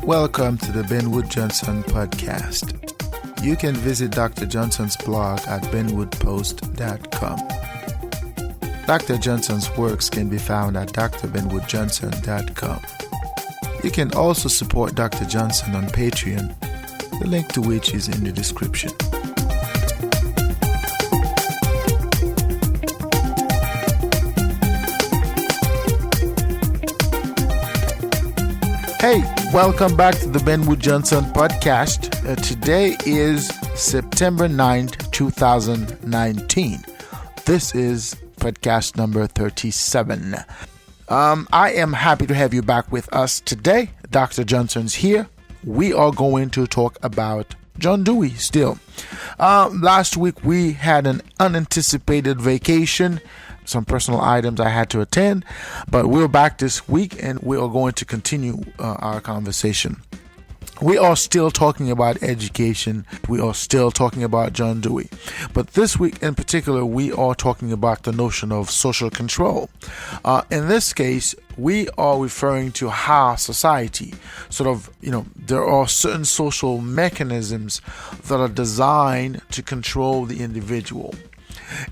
Welcome to the Ben Wood Johnson podcast. You can visit Dr. Johnson's blog at benwoodpost.com. Dr. Johnson's works can be found at drbenwoodjohnson.com. You can also support Dr. Johnson on Patreon, the link to which is in the description. Hey, welcome back to the Ben Wood Johnson podcast. Today is September 9th, 2019. This is podcast number 37. I am happy to have you back with us today. Dr. Johnson's here. We are going to talk about John Dewey still. Last week we had an unanticipated vacation. Some personal items I had to attend, but we're back this week and we are going to continue our conversation. We are still talking about education. We are still talking about John Dewey. But this week in particular, we are talking about the notion of social control. In this case, we are referring to how society there are certain social mechanisms that are designed to control the individual.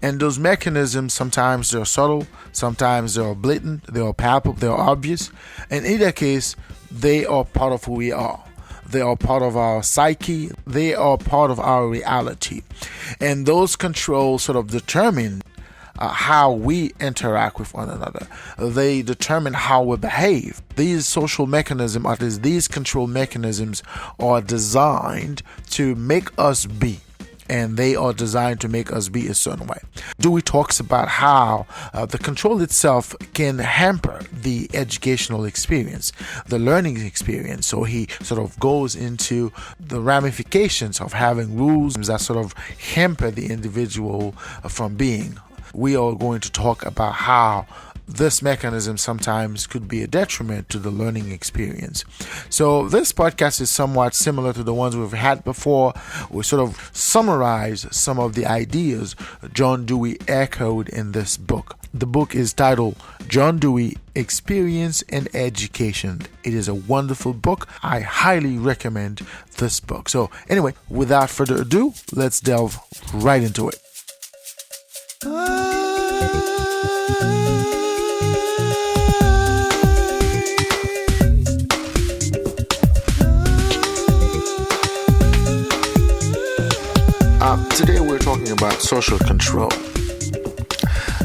And those mechanisms, sometimes they're subtle, sometimes they're blatant, they're palpable, they're obvious. In either case, they are part of who we are. They are part of our psyche. They are part of our reality. And those controls sort of determine how we interact with one another. They determine how we behave. These social mechanisms, these control mechanisms are designed to make us be. And they are designed to make us be a certain way. Dewey talks about how the control itself can hamper the educational experience, the learning experience. So he sort of goes into the ramifications of having rules that sort of hamper the individual from being. We are going to talk about how this mechanism sometimes could be a detriment to the learning experience. So this podcast is somewhat similar to the ones we've had before. We sort of summarize some of the ideas John Dewey echoed in this book. The book is titled John Dewey, Experience and Education. It is a wonderful book. I highly recommend this book. So anyway, without further ado, let's delve right into it. Today we're talking about social control.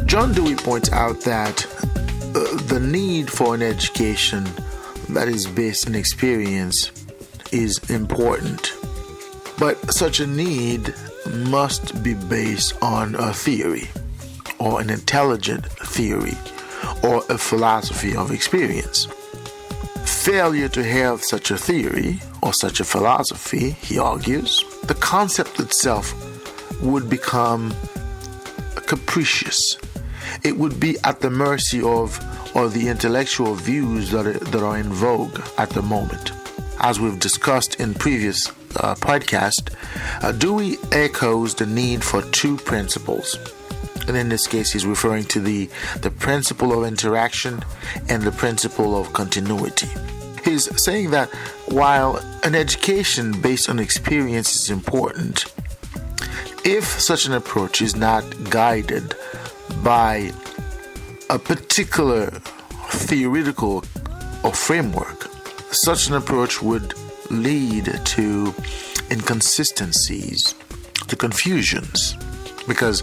John Dewey points out that the need for an education that is based on experience is important, but such a need must be based on a theory or an intelligent theory or a philosophy of experience. Failure to have such a theory or such a philosophy, he argues, the concept itself would become capricious. It would be at the mercy of the intellectual views that are in vogue at the moment. As we've discussed in previous podcast, Dewey echoes the need for two principles. And in this case, he's referring to the principle of interaction and the principle of continuity. He's saying that while an education based on experience is important, if such an approach is not guided by a particular theoretical or framework, such an approach would lead to inconsistencies, to confusions, because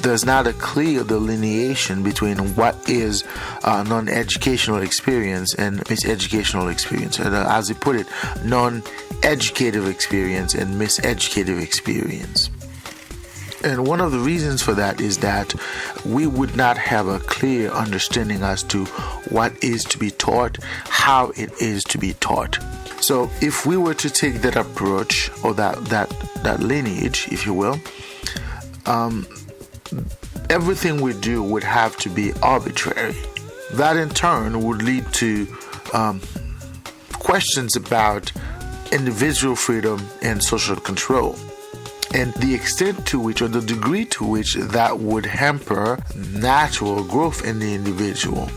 there's not a clear delineation between what is non-educational experience and miseducational experience. As he put it, non-educative experience and miseducative experience. And one of the reasons for that is that we would not have a clear understanding as to what is to be taught, how it is to be taught. So if we were to take that approach or that lineage, if you will, everything we do would have to be arbitrary. That in turn would lead to questions about individual freedom and social control, and the extent to which or the degree to which that would hamper natural growth in the individual.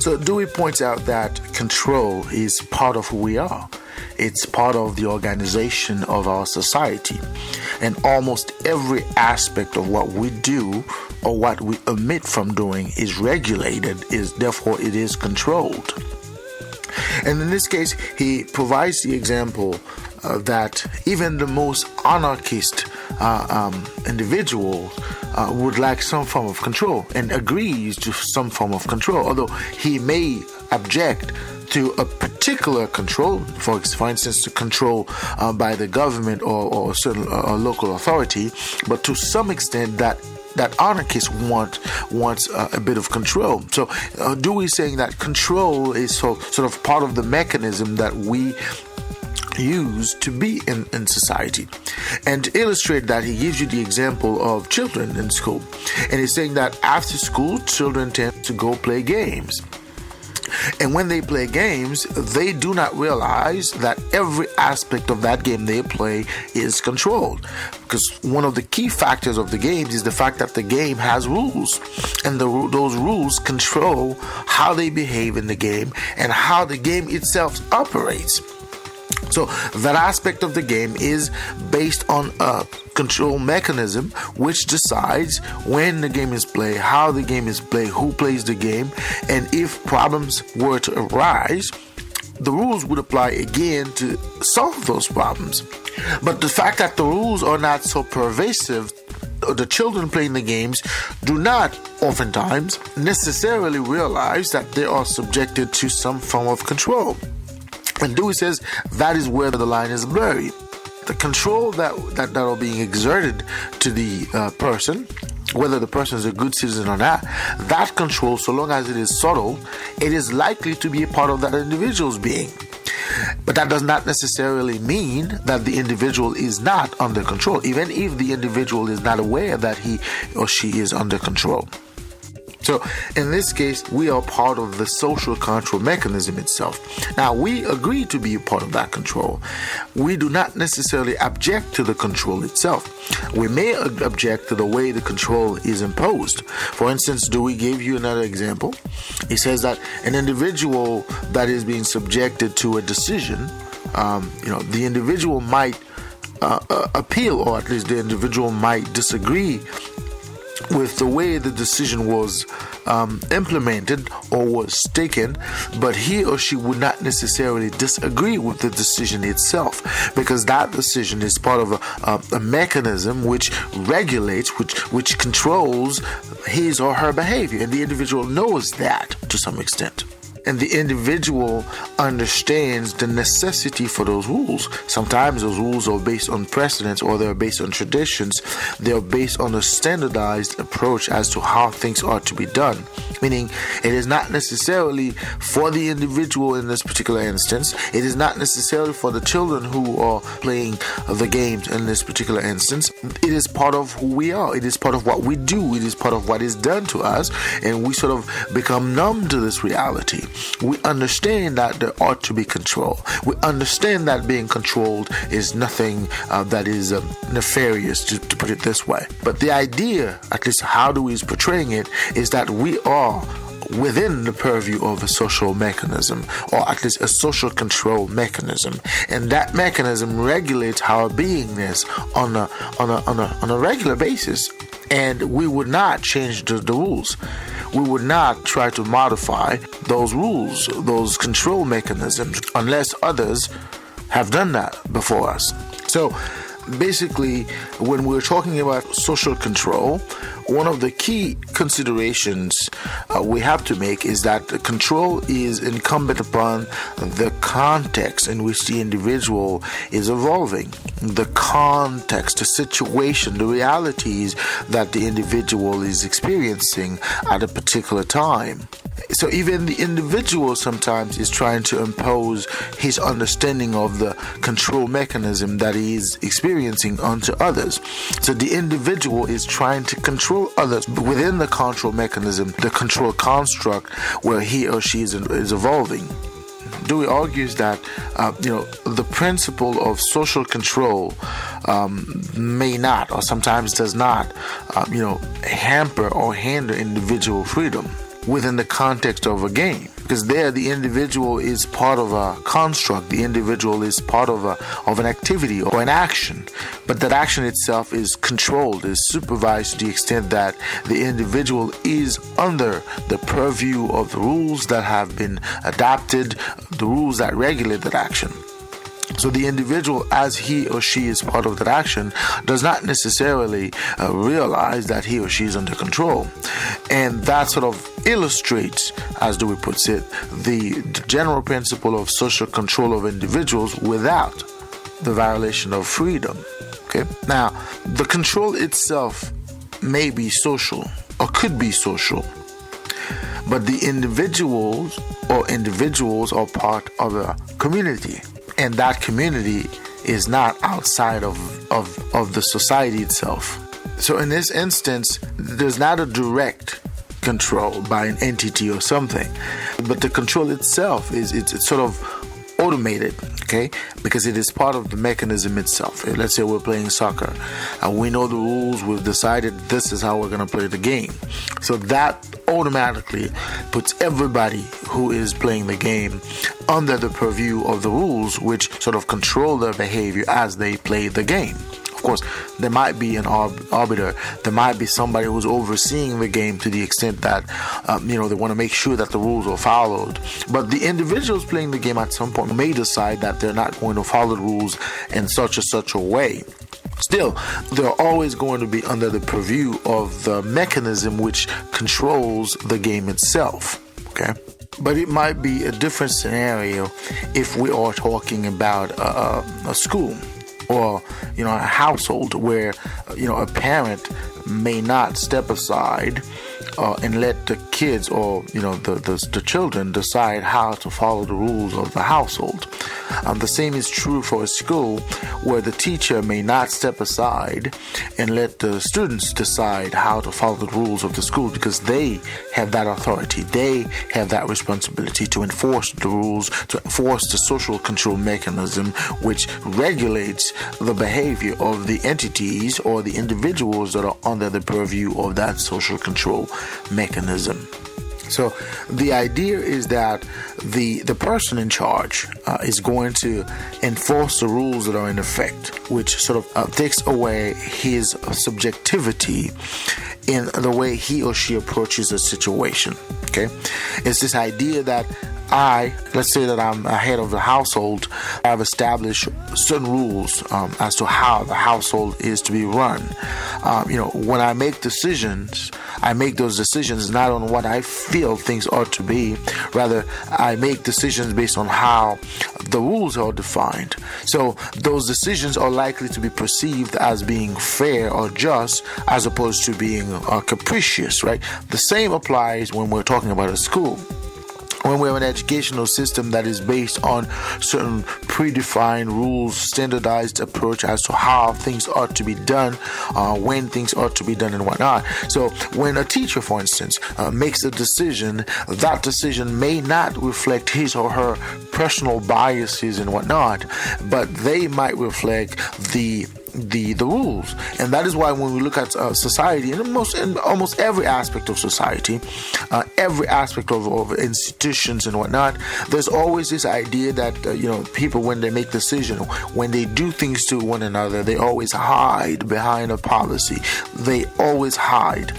So Dewey points out that control is part of who we are. it's part of the organization of our society. And almost every aspect of what we do or what we omit from doing is regulated, therefore it is controlled. And in this case, he provides the example that even the most anarchist individual would like some form of control and agrees to some form of control, although he may object to a particular control, for instance, to control by the government or certain local authority, but to some extent that anarchists wants a bit of control. So Dewey is saying that control is sort of part of the mechanism that we use to be in society. And to illustrate that, he gives you the example of children in school. And he's saying that after school, children tend to go play games. And when they play games, they do not realize that every aspect of that game they play is controlled. Because one of the key factors of the games is the fact that the game has rules. And those rules control how they behave in the game and how the game itself operates. So that aspect of the game is based on a control mechanism which decides when the game is played, how the game is played, who plays the game, and if problems were to arise, the rules would apply again to solve those problems. But the fact that the rules are not so pervasive, the children playing the games do not oftentimes necessarily realize that they are subjected to some form of control. And Dewey says that is where the line is blurry. The control that are being exerted to the person, whether the person is a good citizen or not, that control, so long as it is subtle, it is likely to be a part of that individual's being. But that does not necessarily mean that the individual is not under control, even if the individual is not aware that he or she is under control. So in this case, we are part of the social control mechanism itself. Now, we agree to be a part of that control. We do not necessarily object to the control itself. We may object to the way the control is imposed. For instance, Dewey gave you another example. He says that an individual that is being subjected to a decision, the individual might appeal, or at least the individual might disagree with the way the decision was implemented or was taken, but he or she would not necessarily disagree with the decision itself, because that decision is part of a mechanism which regulates, which controls his or her behavior, and the individual knows that to some extent. And the individual understands the necessity for those rules. Sometimes those rules are based on precedents, or they're based on traditions. They're based on a standardized approach as to how things are to be done. Meaning, it is not necessarily for the individual in this particular instance. It is not necessarily for the children who are playing the games in this particular instance. It is part of who we are. It is part of what we do. It is part of what is done to us. And we sort of become numb to this reality. We understand that there ought to be control. We understand that being controlled is nothing that is nefarious, to put it this way. But the idea, at least how Dewey is portraying it, is that we are within the purview of a social mechanism, or at least a social control mechanism, and that mechanism regulates our beingness on a regular basis. And we would not change the rules. We would not try to modify those rules, those control mechanisms, unless others have done that before us. So basically, when we're talking about social control, one of the key considerations we have to make is that the control is incumbent upon the context in which the individual is evolving, the context, the situation, the realities that the individual is experiencing at a particular time. So even the individual sometimes is trying to impose his understanding of the control mechanism that he is experiencing onto others. So the individual is trying to control others within the control mechanism, the control construct where he or she is evolving. Dewey argues that the principle of social control may not, or sometimes does not, hamper or hinder individual freedom within the context of a game. Because there, the individual is part of a construct. The individual is part of an activity or an action. But that action itself is controlled, is supervised to the extent that the individual is under the purview of the rules that have been adopted, the rules that regulate that action. So the individual, as he or she is part of that action, does not necessarily realize that he or she is under control. And that sort of illustrates, as Dewey puts it, the general principle of social control of individuals without the violation of freedom. Okay. Now, the control itself may be social or could be social, but the individuals are part of a community. And that community is not outside of the society itself. So in this instance, there's not a direct control by an entity or something, but the control itself it's sort of automated, okay? Because it is part of the mechanism itself. Let's say we're playing soccer and we know the rules, we've decided this is how we're going to play the game. So that automatically puts everybody who is playing the game under the purview of the rules, which sort of control their behavior as they play the game. Of course, there might be an arbiter. There might be somebody who's overseeing the game to the extent that, they want to make sure that the rules are followed. But the individuals playing the game at some point may decide that they're not going to follow the rules in such a way. Still, they're always going to be under the purview of the mechanism which controls the game itself. Okay? But it might be a different scenario if we are talking about a school. Or, a household where, a parent may not step aside and let the kids or, the children decide how to follow the rules of the household. The same is true for a school where the teacher may not step aside and let the students decide how to follow the rules of the school, because they have that authority. They have that responsibility to enforce the rules, to enforce the social control mechanism which regulates the behavior of the entities or the individuals that are under the purview of that social control mechanism. So the idea is that the person in charge is going to enforce the rules that are in effect, which sort of takes away his subjectivity in the way he or she approaches a situation. Okay, it's this idea that let's say that I'm a head of the household. I've established certain rules as to how the household is to be run. When I make decisions, I make those decisions not on what I feel things ought to be. Rather, I make decisions based on how the rules are defined. So those decisions are likely to be perceived as being fair or just, as opposed to being capricious, right? The same applies when we're talking about a school. When we have an educational system that is based on certain predefined rules, standardized approach as to how things ought to be done, when things ought to be done and whatnot. So when a teacher, for instance, makes a decision, that decision may not reflect his or her personal biases and whatnot, but they might reflect the rules. And that is why when we look at society, in almost every aspect of society, every aspect of institutions and whatnot, there's always this idea that people, when they make decisions, when they do things to one another, they always hide behind a policy. They always hide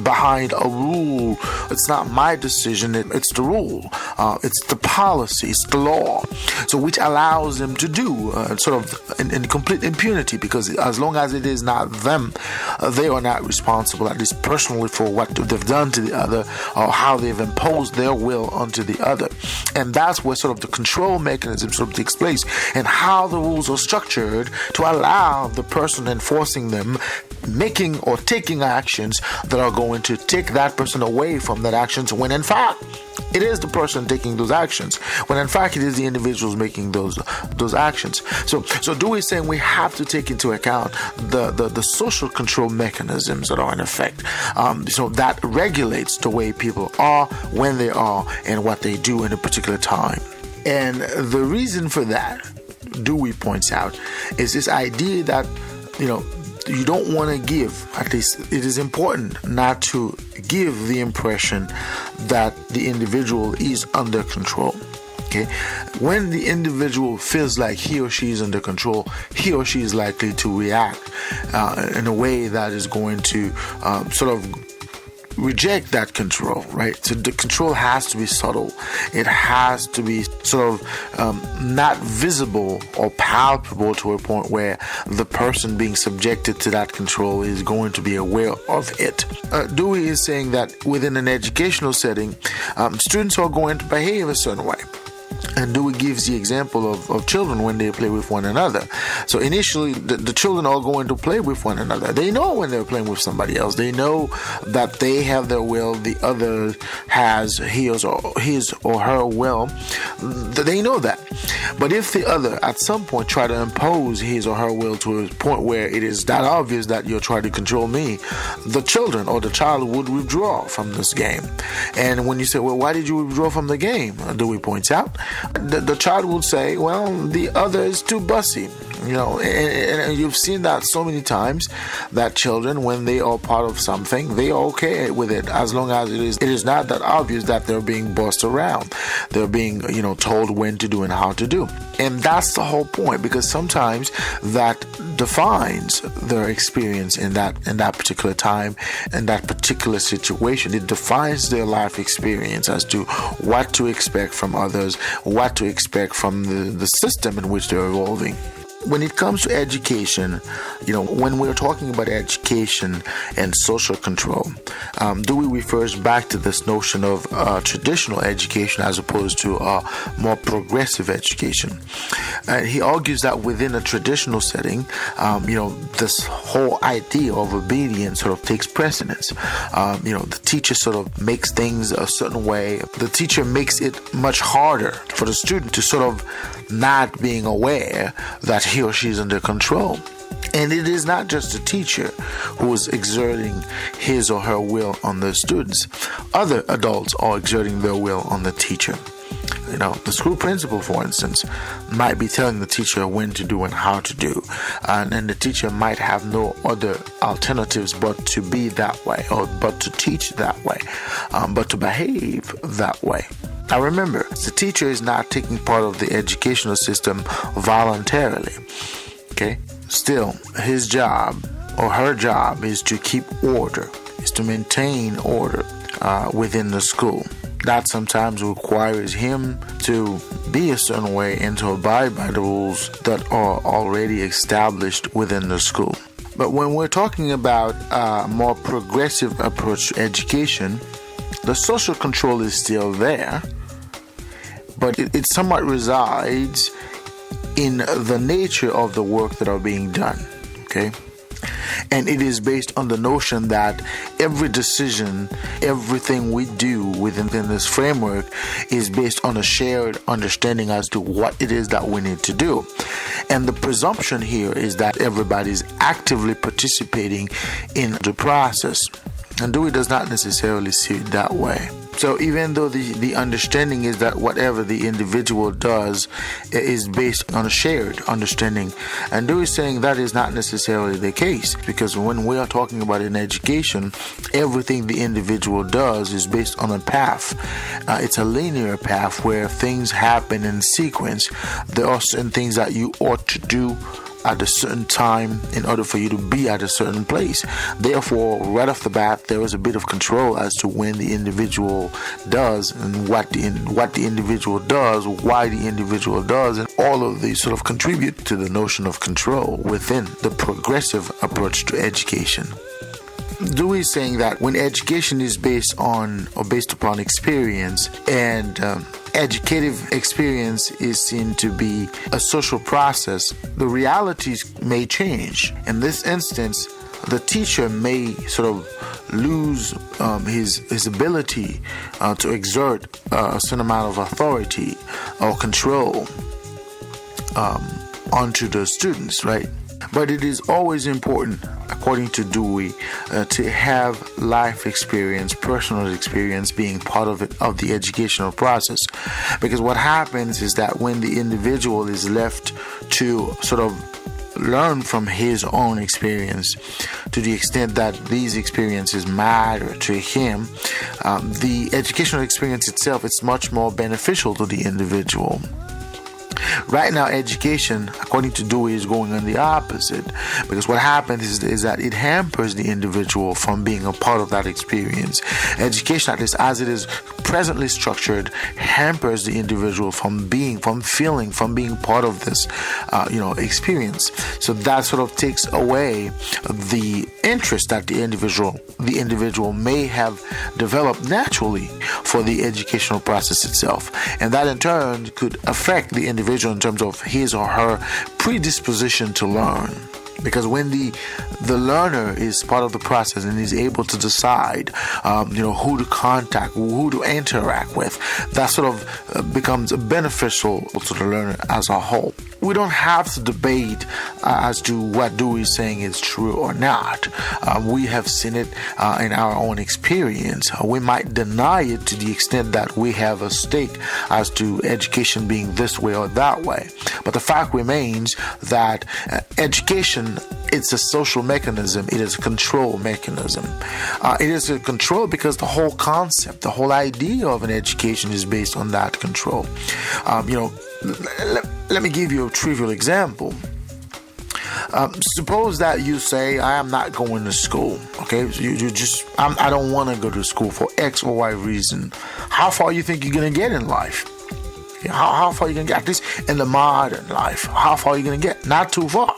behind a rule. It's not my decision, it's the rule. It's the policy, it's the law. So which allows them to do sort of in complete impunity, because as long as it is not them, they are not responsible, at least personally, for what they've done to the other or how they've imposed their will onto the other. And that's where sort of the control mechanism sort of takes place, and how the rules are structured to allow the person enforcing them making or taking actions that are going to take that person away from that actions, when in fact it is the person taking those actions, when in fact it is the individuals making those actions. So Dewey is saying we have to take into account the social control mechanisms that are in effect. So that regulates the way people are, when they are, and what they do in a particular time. And the reason for that, Dewey points out, is this idea that you don't want to give, at least it is important not to give the impression that the individual is under control. Okay, when the individual feels like he or she is under control, he or she is likely to react in a way that is going to sort of reject that control, right? So the control has to be subtle. It has to be sort of not visible or palpable to a point where the person being subjected to that control is going to be aware of it. Dewey is saying that within an educational setting, students are going to behave a certain way. And Dewey gives the example of children when they play with one another. So initially, the children are going to play with one another. They know when they're playing with somebody else. They know that they have their will, the other has his or her will. They know that. But if the other, at some point, try to impose his or her will to a point where it is that obvious that you're trying to control me, the children or the child would withdraw from this game. And when you say, well, why did you withdraw from the game? Dewey points out, the child will say, well, the other is too bussy. You know, and you've seen that so many times that children, when they are part of something, they are okay with it as long as it is not that obvious that they're being bossed around. They're being, told when to do and how to do. And that's the whole point, because sometimes that defines their experience in that particular time, in that particular situation. It defines their life experience as to what to expect from others, what to expect from the system in which they're evolving. When it comes to education, when we're talking about education and social control, Dewey refers back to this notion of traditional education as opposed to more progressive education. And he argues that within a traditional setting, this whole idea of obedience sort of takes precedence. The teacher sort of makes things a certain way. The teacher makes it much harder for the student to sort of not being aware that he or she is under control. And it is not just the teacher who is exerting his or her will on the students. Other adults are exerting their will on the teacher. The school principal, for instance, might be telling the teacher when to do and how to do. And the teacher might have no other alternatives but to be that way, or but to teach that way, but to behave that way. Now remember, the teacher is not taking part of the educational system voluntarily. Okay? Still, his job or her job is to keep order, is to maintain order within the school. That sometimes requires him to be a certain way and to abide by the rules that are already established within the school. But when we're talking about a more progressive approach to education, the social control is still there, but it somewhat resides in the nature of the work that are being done. Okay? And it is based on the notion that every decision, everything we do within this framework is based on a shared understanding as to what it is that we need to do. And the presumption here is that everybody's actively participating in the process. And Dewey does not necessarily see it that way. So even though the understanding is that whatever the individual does is based on a shared understanding, and Dewey is saying that is not necessarily the case, because when we are talking about in education, everything the individual does is based on a path. It's a linear path where things happen in sequence. There are certain things that you ought to do at a certain time in order for you to be at a certain place. Therefore, right off the bat, there is a bit of control as to when the individual does and what the individual does, why the individual does, and all of these sort of contribute to the notion of control within the progressive approach to education. Dewey is saying that when education is based upon experience, and educative experience is seen to be a social process, the realities may change. In this instance, the teacher may sort of lose his ability to exert a certain amount of authority or control onto the students, right? But it is always important, according to Dewey, to have life experience, personal experience being part of the educational process. Because what happens is that when the individual is left to sort of learn from his own experience, to the extent that these experiences matter to him, the educational experience itself is much more beneficial to the individual. Right now, education, according to Dewey, is going on the opposite, because what happens is that it hampers the individual from being a part of that experience. Education, at least as it is presently structured, hampers the individual from being part of this, experience. So that sort of takes away the interest that the individual may have developed naturally for the educational process itself, and that in turn could affect the individual in terms of his or her predisposition to learn. Because when the learner is part of the process and is able to decide, who to contact, who to interact with, that sort of becomes beneficial to the learner as a whole. We don't have to debate as to what Dewey is saying is true or not. We have seen it in our own experience. We might deny it to the extent that we have a stake as to education being this way or that way. But the fact remains that education, it's a social mechanism. It is a control mechanism. It is a control because the whole concept, the whole idea of an education is based on that control. Let me give you a trivial example. Suppose that you say, I am not going to school. Okay, I don't want to go to school for X or Y reason. How far you think you're going to get in life? How far you going to get, at least in the modern life? How far are you going to get? Not too far.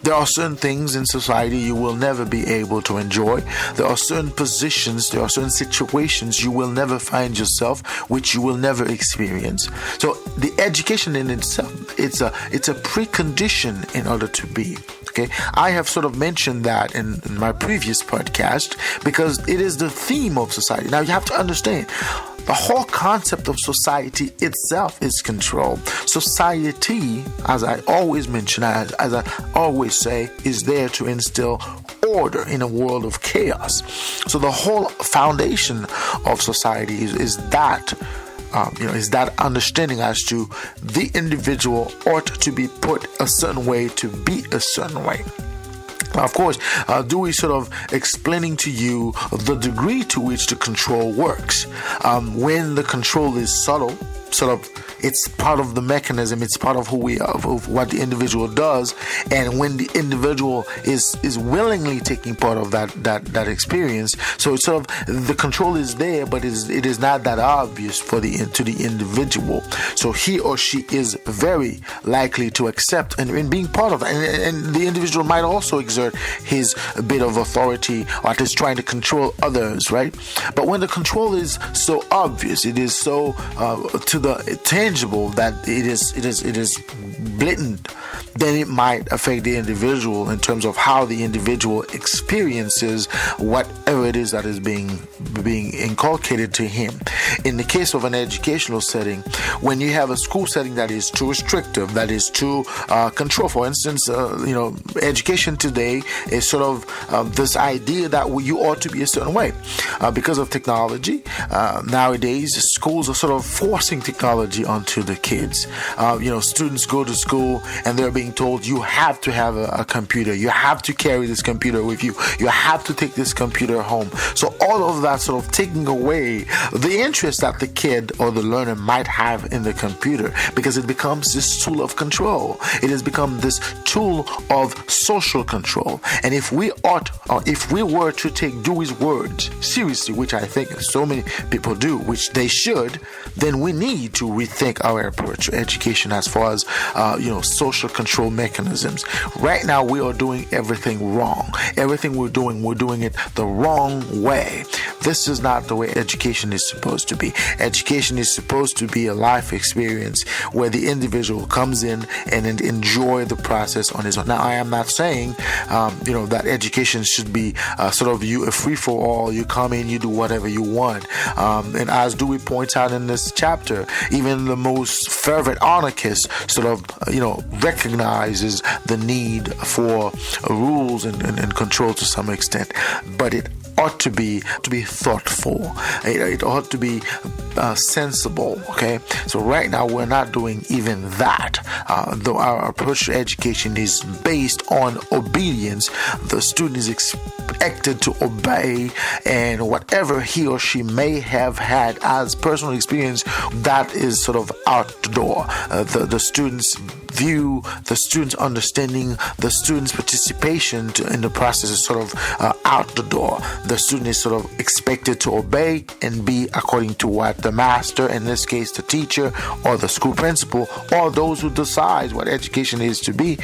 There are certain things in society you will never be able to enjoy. There are certain positions, there are certain situations you will never find yourself, which you will never experience. So the education in itself, it's a precondition in order to be. Okay, I have sort of mentioned that in my previous podcast because it is the theme of society. Now you have to understand, the whole concept of society itself is control. Society, as I always mention, as I always say, is there to instill order in a world of chaos. So the whole foundation of society is that understanding as to the individual ought to be put a certain way to be a certain way. Now, of course, Dewey sort of explaining to you the degree to which the control works. When the control is subtle, sort of, it's part of the mechanism, it's part of who we are, of what the individual does, and when the individual is willingly taking part of that experience, so it's sort of the control is there, but it is not that obvious to the individual. So he or she is very likely to accept and being part of it, and the individual might also exert his bit of authority, or at least trying to control others, right? But when the control is so obvious, it is so to the tangible that it is blatant, then it might affect the individual in terms of how the individual experiences whatever it is that is being inculcated to him. In the case of an educational setting, when you have a school setting that is too restrictive, that is too control, for instance, education today is sort of this idea that you ought to be a certain way because of technology. Nowadays, schools are sort of forcing technology onto the kids. Students go to school and they're being told you have to have a computer, you have to carry this computer with you, you have to take this computer home. So all of that sort of taking away the interest that the kid or the learner might have in the computer, because it becomes this tool of control. It has become this tool of social control. And if we were to take Dewey's words seriously, which I think so many people do, which they should, then we need to rethink our approach to education as far as social control mechanisms. Right now we are doing everything wrong. Everything we're doing it the wrong way. This is not the way education is supposed to be. Education is supposed to be a life experience where the individual comes in and enjoy the process on his own. Now, I am not saying that education should be sort of a free for all. You come in, you do whatever you want. And as Dewey points out in this chapter, even the most fervent anarchist sort of recognizes the need for rules and control to some extent, but it ought to be thoughtful. It ought to be sensible. Okay, so right now we're not doing even that. Though our approach to education is based on obedience, the student is expected to obey, and whatever he or she may have had as personal experience, that is sort of out the door. The student's view, the student's understanding, the student's participation in the process is sort of out the door. The student is sort of expected to obey and be according to what the master, in this case the teacher or the school principal, or those who decide what education is to be.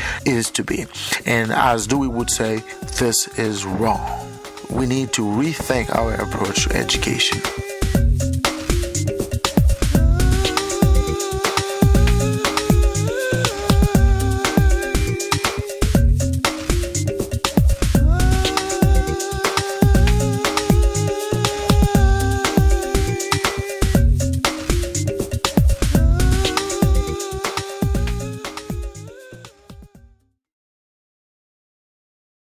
And as Dewey would say, this is wrong. We need to rethink our approach to education.